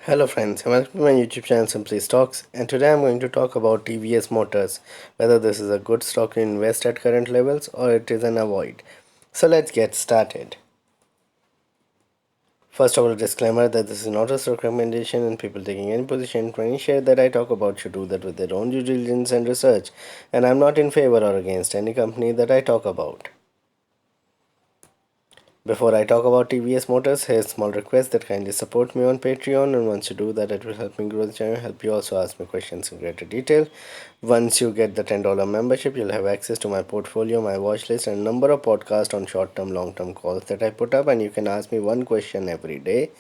Hello friends, welcome to my YouTube channel Simply Stocks, and today I'm going to talk about TVS Motors, whether this is a good stock to invest at current levels or it is an avoid. So let's get started. First of all, a disclaimer that this is not a stock recommendation and people taking any position for any share that I talk about should do that with their own due diligence and research, and I'm not in favor or against any company that I talk about. Before I talk about TVS Motors, here's a small request that kindly support me on Patreon, and once you do that, it will help me grow the channel, help you also ask me questions in greater detail. Once you get the $10 membership, you'll have access to my portfolio, my watch list, and a number of podcasts on short-term, long-term calls that I put up, and you can ask me one question every day.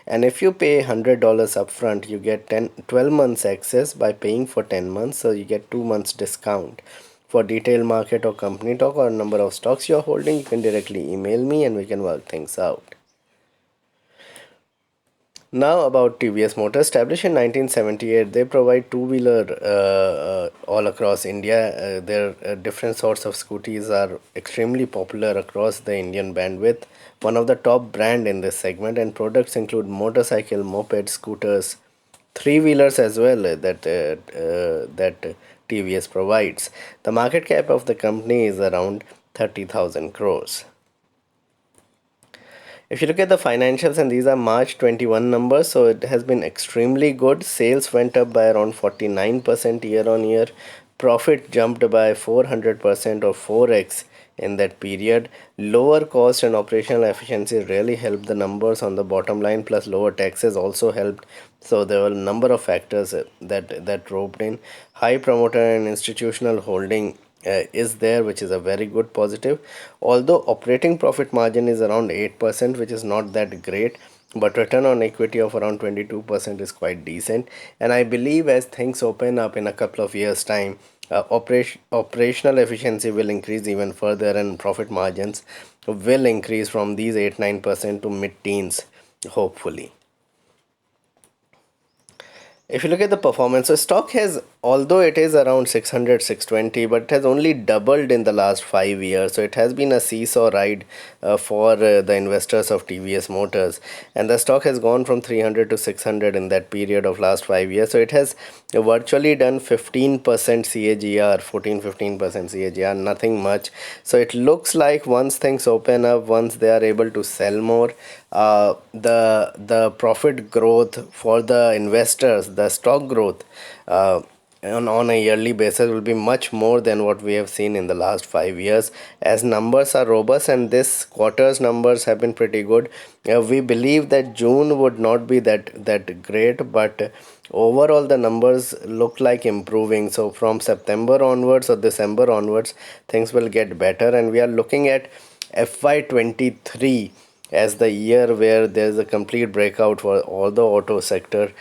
And if you pay $100 upfront, you get 12 months access by paying for 10 months, so you get 2 months discount. For detailed market or company talk or number of stocks you're holding, you can directly email me and we can work things out. Now about TVS Motors, established in 1978, they provide two-wheeler all across India. Their different sorts of scooties are extremely popular across the Indian bandwidth. One of the top brand in this segment, and products include motorcycle, moped, scooters, three-wheelers as well that TVS provides. The market cap of the company is around 30,000 crores. If you look at the financials, and these are March 21 numbers, so it has been extremely good. Sales went up by around 49% year on year. Profit jumped by 400% or 4x in that period. Lower cost and operational efficiency really helped the numbers on the bottom line, plus lower taxes also helped. So there were a number of factors that roped in. High promoter and institutional holding is there, which is a very good positive. Although operating profit margin is around 8%, which is not that great, but return on equity of around 22% is quite decent. And I believe as things open up in a couple of years time, operational efficiency will increase even further, and profit margins will increase from these 8-9% to mid-teens, hopefully. If you look at the performance, so stock has, although it is around 600, 620, but it has only doubled in the last 5 years. So it has been a seesaw ride for the investors of TVS Motors. And the stock has gone from 300 to 600 in that period of last 5 years. So it has virtually done 15% CAGR, 14-15% CAGR, nothing much. So it looks like once things open up, once they are able to sell more, the profit growth for the investors, the stock growth on a yearly basis will be much more than what we have seen in the last 5 years, as numbers are robust and this quarter's numbers have been pretty good. We believe that June would not be that great, but overall the numbers look like improving. So from September onwards or December onwards, things will get better, and we are looking at FY23 as the year where there's a complete breakout for all the auto sector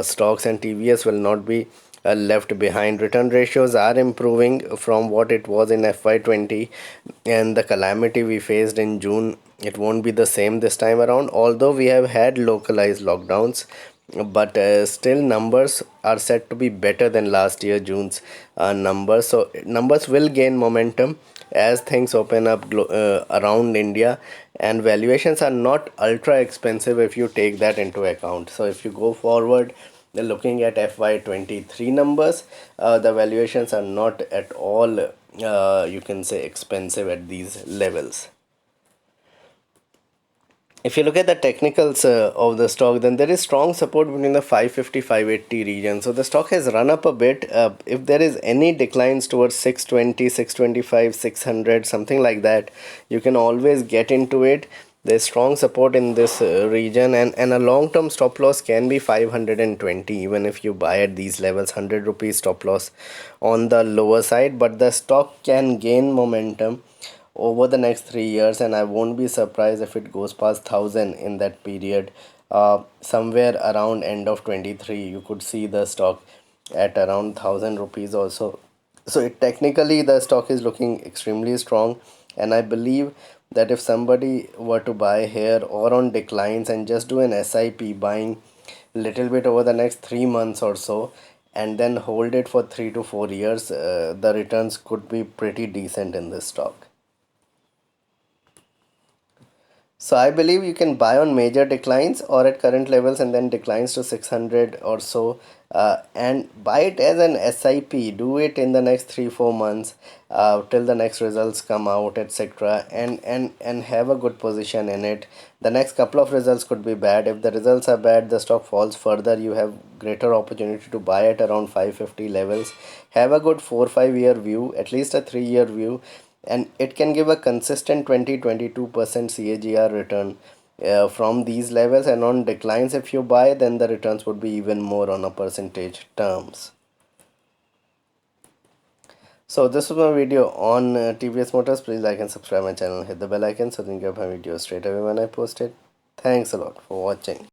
stocks, and TVS will not be left behind. Return ratios are improving from what it was in FY20, and the calamity we faced in June, it won't be the same this time around, although we have had localized lockdowns. But still numbers are set to be better than last year June's numbers. So numbers will gain momentum as things open up around India, and valuations are not ultra expensive if you take that into account. So if you go forward looking at FY23 numbers, the valuations are not at all you can say expensive at these levels. If you look at the technicals of the stock, then there is strong support between the 550-580 region. So the stock has run up a bit. If there is any declines towards 620, 625, 600, something like that, you can always get into it. There's strong support in this region, and a long-term stop loss can be 520 even if you buy at these levels. 100 rupees stop loss on the lower side, but the stock can gain momentum over the next 3 years, and I won't be surprised if it goes past 1000 in that period. Somewhere around end of 23 you could see the stock at around 1000 rupees also. So technically the stock is looking extremely strong, and I believe that if somebody were to buy here or on declines and just do an SIP buying little bit over the next 3 months or so, and then hold it for 3 to 4 years, the returns could be pretty decent in this stock. So I believe you can buy on major declines or at current levels and then declines to 600 or so, and buy it as an SIP. Do it in the next 3 4 months till the next results come out, etc. And have a good position in it. The next couple of results could be bad. If the results are bad, the stock falls further. You have greater opportunity to buy at around 550 levels. Have a good 4 5 year view, at least a 3 year view, and it can give a consistent 20 22% CAGR return from these levels. And on declines, if you buy, then the returns would be even more on a percentage terms. So this was my video on TVS Motors. Please like and subscribe my channel, hit the bell icon so then you get my videos straight away when I post it. Thanks a lot for watching.